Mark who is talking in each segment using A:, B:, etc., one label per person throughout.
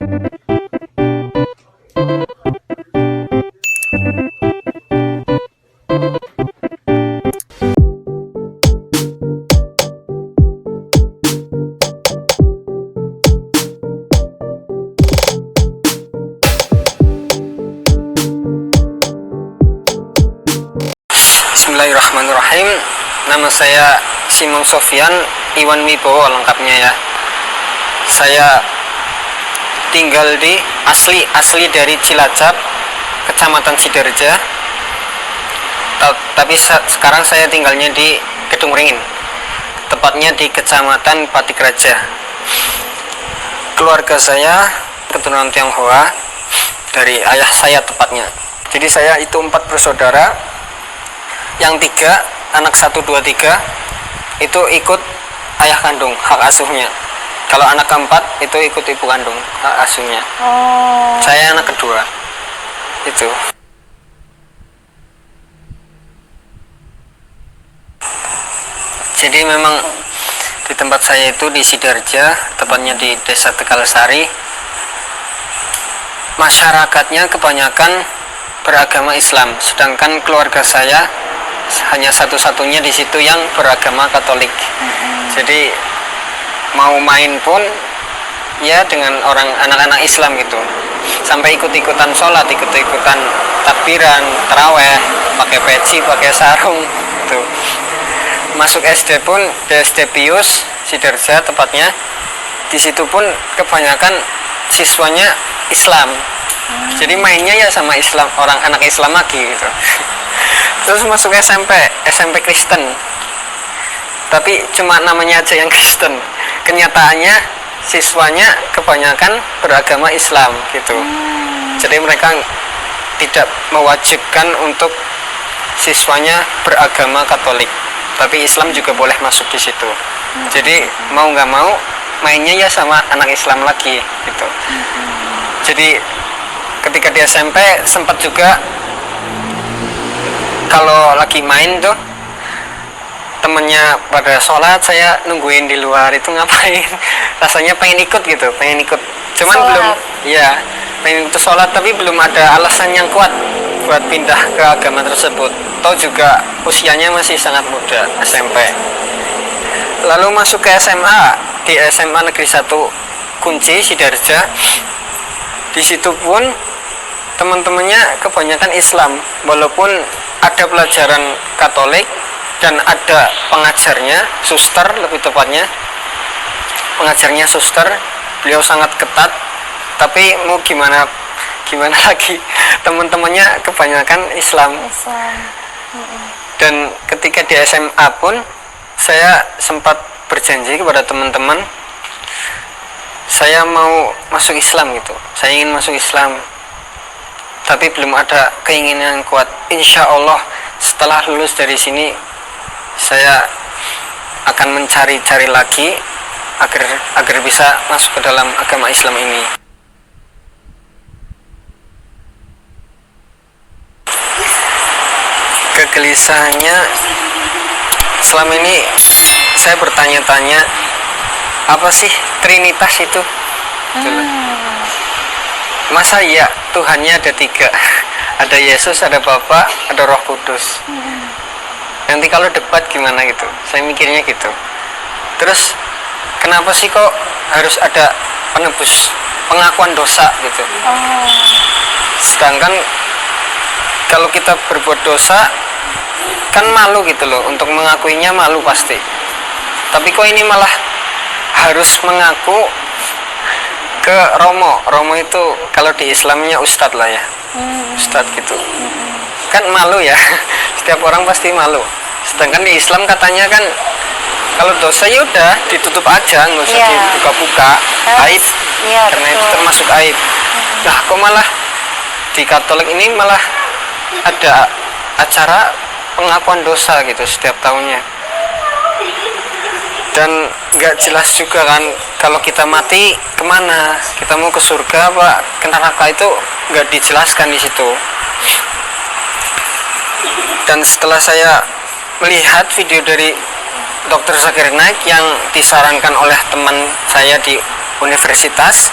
A: Bismillahirrahmanirrahim. Nama saya Simon Sofyan Iwan Wibowo lengkapnya ya. Saya tinggal di asli dari Cilacap, Kecamatan Sidoarjo. Tapi sekarang saya tinggalnya di Kedung Ringin, tepatnya di Kecamatan Patikraja. Keluarga saya keturunan Tionghoa dari ayah saya tepatnya. Jadi saya itu 4 bersaudara. Yang 3, anak 1, 2, 3 itu ikut ayah kandung, hak asuhnya. Kalau anak keempat itu ikut ibu kandung, hak asuhnya. Saya anak kedua. Itu. Jadi memang di tempat saya itu di Sidoarjo, tepatnya di Desa Tegalsari. Masyarakatnya kebanyakan beragama Islam, sedangkan keluarga saya hanya satu-satunya di situ yang beragama Katolik. Jadi mau main pun ya dengan anak-anak Islam gitu, sampai ikut-ikutan sholat, ikut-ikutan takbiran, taraweh, pakai peci, pakai sarung gitu. Masuk SD pun di SD Pius Sidoarjo tepatnya, di situ pun kebanyakan siswanya Islam. Jadi mainnya ya sama Islam, anak Islam lagi gitu. Terus masuk SMP Kristen, tapi cuma namanya aja yang Kristen. Kenyataannya siswanya kebanyakan beragama Islam gitu. Jadi mereka tidak mewajibkan untuk siswanya beragama Katolik, tapi Islam juga boleh masuk di situ. Jadi mau nggak mau mainnya ya sama anak Islam lagi gitu. Jadi ketika di SMP sempat juga kalau lagi main tuh temennya pada sholat, saya nungguin di luar itu ngapain. Rasanya pengen ikut gitu, cuman sholat. Belum ya pengen itu sholat, tapi belum ada alasan yang kuat buat pindah ke agama tersebut. Atau juga usianya masih sangat muda, SMP. Lalu masuk ke SMA, di SMA Negeri 1 Kunci Sidoarjo. Di situ pun teman-temannya kebanyakan Islam, walaupun ada pelajaran Katolik dan ada pengajarnya, suster lebih tepatnya. Pengajarnya suster, beliau sangat ketat, tapi mau gimana lagi, teman-temannya kebanyakan Islam. Dan ketika di SMA pun saya sempat berjanji kepada teman-teman, saya mau masuk Islam gitu, saya ingin masuk Islam, tapi belum ada keinginan yang kuat. Insya Allah setelah lulus dari sini saya akan mencari-cari lagi agar bisa masuk ke dalam agama Islam ini. Kegelisahannya selama ini saya bertanya-tanya, apa sih Trinitas itu? Masa ya Tuhannya ada 3, ada Yesus, ada Bapa, ada Roh Kudus. Nanti kalau debat gimana gitu, saya mikirnya gitu. Terus kenapa sih kok harus ada penebus, pengakuan dosa gitu? Sedangkan kalau kita berbuat dosa kan malu gitu loh, untuk mengakuinya malu pasti. Tapi kok ini malah harus mengaku ke Romo itu kalau di Islamnya ustadz lah ya, ustadz gitu. Kan malu ya, setiap orang pasti malu. Sedangkan di Islam katanya kan kalau dosa ya udah ditutup aja, nggak usah dibuka-buka, aib, karena itu termasuk aib. Nah kok malah di Katolik ini malah ada acara pengakuan dosa gitu setiap tahunnya. Dan nggak jelas juga kan kalau kita mati kemana, kita mau ke surga apa ke neraka, itu nggak dijelaskan di situ. Dan setelah saya melihat video dari Dr. Zakir Naik yang disarankan oleh teman saya di universitas,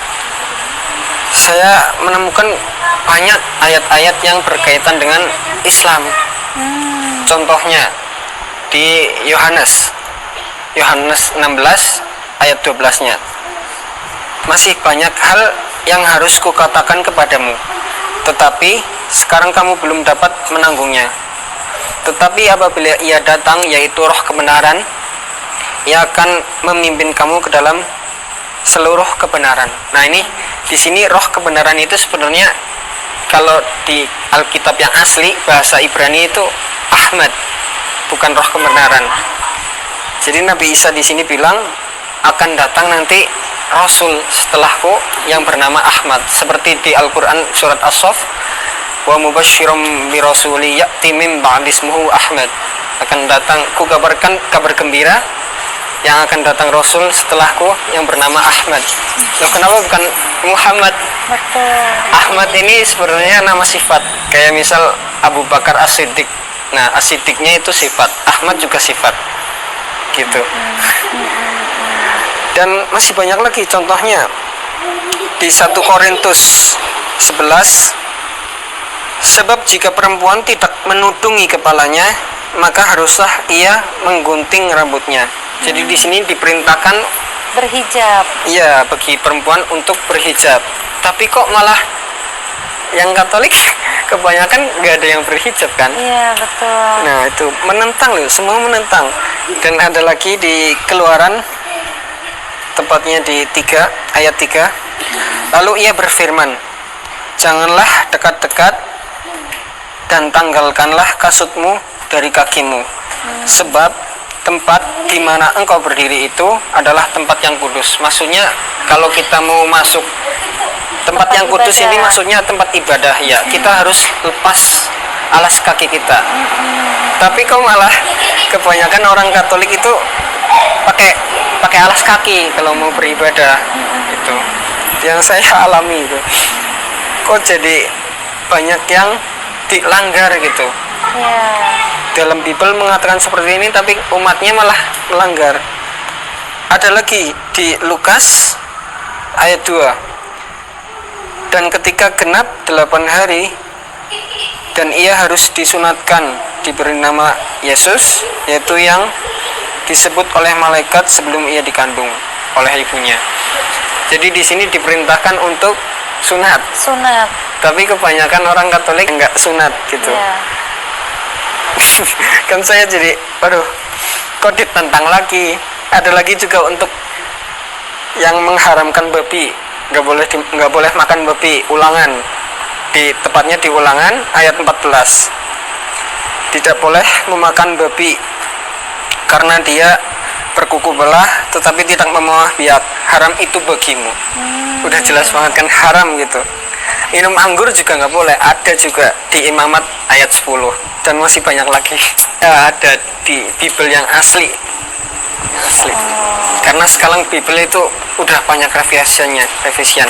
A: saya menemukan banyak ayat-ayat yang berkaitan dengan Islam. Contohnya di Yohanes 16 ayat 12-nya. Masih banyak hal yang harus kukatakan kepadamu, tetapi sekarang kamu belum dapat menanggungnya. Tetapi apabila ia datang, yaitu Roh kebenaran, ia akan memimpin kamu ke dalam seluruh kebenaran. Nah, ini di sini roh kebenaran itu sebenarnya kalau di Alkitab yang asli bahasa Ibrani itu Ahmad, bukan roh kebenaran. Jadi Nabi Isa di sini bilang akan datang nanti Rasul setelahku yang bernama Ahmad, seperti di Al-Quran surat As-Saff, wa mubasysyiram bi rasuli ya'ti min ba'di ismuhu Ahmad. Akan datang, ku kabarkan kabar gembira yang akan datang Rasul setelahku yang bernama Ahmad. Loh, kenapa bukan Muhammad?
B: Betul.
A: Ahmad ini sebenarnya nama sifat, kayak misal Abu Bakar As-Siddiq. Nah, As-Siddiqnya itu sifat, Ahmad juga sifat, gitu. Dan masih banyak lagi contohnya di 1 Korintus 11. Sebab jika perempuan tidak menudungi kepalanya, maka haruslah ia menggunting rambutnya. Jadi di sini diperintahkan
B: Berhijab.
A: iya bagi perempuan untuk berhijab. Tapi kok malah yang Katolik kebanyakan nggak ada yang berhijab kan?
B: Iya, betul.
A: Nah, itu menentang loh, semua menentang. Dan ada lagi di Keluaran, tepatnya di 3 ayat 3. Lalu ia berfirman, janganlah dekat-dekat dan tanggalkanlah kasutmu dari kakimu, sebab tempat di mana engkau berdiri itu adalah tempat yang kudus. Maksudnya kalau kita mau masuk tempat yang kudus ini maksudnya tempat ibadah ya, kita harus lepas alas kaki kita. Tapi kok malah kebanyakan orang Katolik itu pakai alas kaki kalau mau beribadah. Itu yang saya alami itu. Kok jadi banyak yang dilanggar gitu.
B: Iya.
A: Dalam Bible mengatakan seperti ini, tapi umatnya malah melanggar. Ada lagi di Lukas ayat 2. Dan ketika genap 8 hari dan ia harus disunatkan, diberi nama Yesus, yaitu yang disebut oleh malaikat sebelum ia dikandung oleh ibunya. Jadi di sini diperintahkan untuk sunat.
B: Sunat.
A: Tapi kebanyakan orang Katolik enggak sunat gitu.
B: Iya.
A: Kan saya jadi, waduh, kok ditentang lagi. Ada lagi juga untuk yang mengharamkan babi, nggak boleh makan babi. Ulangan, tepatnya di Ulangan ayat 14. Tidak boleh memakan babi karena dia berkuku belah tetapi tidak membawa biak. Haram itu bagimu. Udah jelas banget kan, haram gitu. Minum anggur juga nggak boleh. Ada juga di Imamat ayat 10. Dan masih banyak lagi ada di Bible yang asli. Karena sekarang Bible itu udah banyak revisian.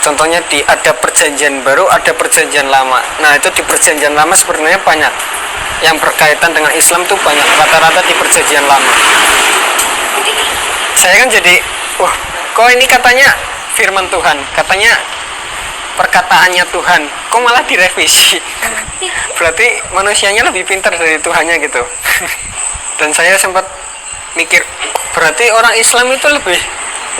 A: Contohnya ada perjanjian baru, ada perjanjian lama. Nah, itu di perjanjian lama sebenarnya banyak yang berkaitan dengan Islam tuh banyak, rata-rata di perjanjian lama. Saya kan jadi, wah, kok ini katanya firman Tuhan, katanya perkataannya Tuhan, kok malah direvisi? Berarti manusianya lebih pintar dari Tuhannya gitu. Dan saya sempat mikir, berarti orang Islam itu lebih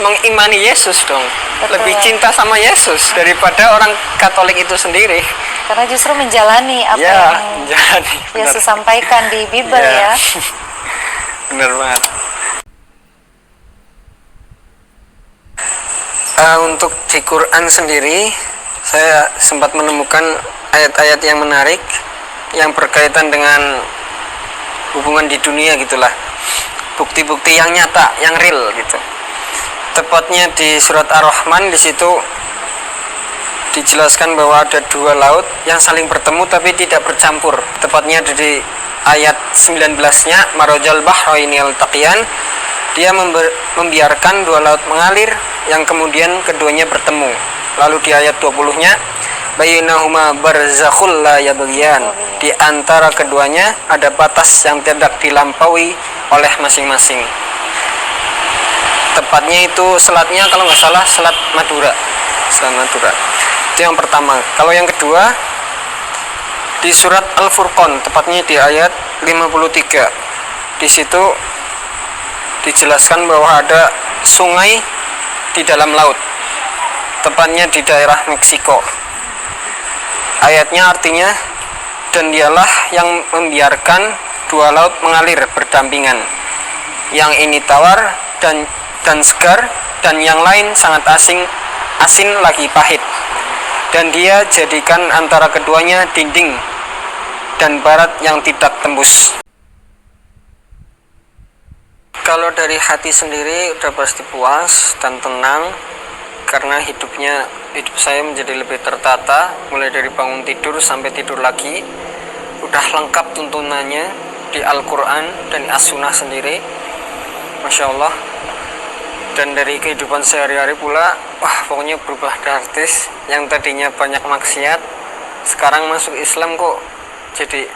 A: mengimani Yesus dong.
B: Betul.
A: Lebih cinta sama Yesus daripada orang Katolik itu sendiri.
B: Karena justru menjalani apa
A: Ya,
B: yang
A: menjalani.
B: Yesus sampaikan di Bible ya.
A: Benar banget. Untuk di Quran sendiri, saya sempat menemukan ayat-ayat yang menarik yang berkaitan dengan hubungan di dunia gitulah, bukti-bukti yang nyata, yang real gitu. Tepatnya di surat Ar-Rahman, di situ dijelaskan bahwa ada 2 laut yang saling bertemu tapi tidak bercampur. Tepatnya di ayat 19-nya, marajal bahraini al-taqiyan, dia membiarkan 2 laut mengalir yang kemudian keduanya bertemu. Lalu di ayat 20-nya, bainahuma barzakhul la yabghiyan, di antara keduanya ada batas yang tidak dilampaui oleh masing-masing. Tepatnya itu selatnya kalau nggak salah selat Madura. secara natural. Itu yang pertama. Kalau yang kedua, di surat Al-Furqan, tepatnya di ayat 53. Di situ dijelaskan bahwa ada sungai di dalam laut, tepatnya di daerah Meksiko. Ayatnya artinya, dan dialah yang membiarkan dua laut mengalir berdampingan, yang ini tawar dan segar, dan yang lain sangat asin lagi pahit, dan dia jadikan antara keduanya dinding dan barat yang tidak tembus. Kalau dari hati sendiri udah pasti puas dan tenang, karena hidup saya menjadi lebih tertata, mulai dari bangun tidur sampai tidur lagi udah lengkap tuntunannya di Al-Quran dan di As-Sunnah sendiri, Masya Allah. Dan dari kehidupan sehari-hari pula, wah pokoknya berubah drastis. Yang tadinya banyak maksiat, sekarang masuk Islam kok jadi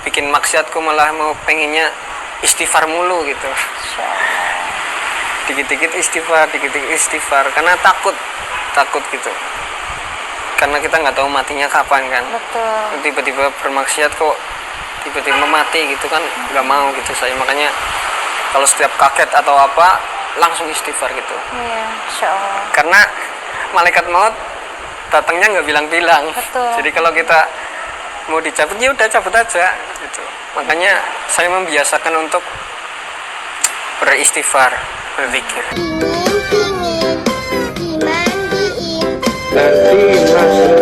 A: bikin maksiat, kok malah mau pengennya istighfar mulu gitu. Dikit-dikit istighfar, karena takut gitu. Karena kita nggak tahu matinya kapan kan.
B: Betul.
A: Tiba-tiba bermaksiat kok tiba-tiba mati gitu kan, nggak mau gitu saya. Makanya kalau setiap kaget atau apa langsung istighfar gitu.
B: Iya, Insya Allah.
A: Karena malaikat maut datangnya nggak bilang-bilang.
B: Betul.
A: Jadi kalau kita mau dicabut, ya udah cabut aja gitu. Makanya saya membiasakan untuk beristighfar, berzikir.
C: Nanti masuk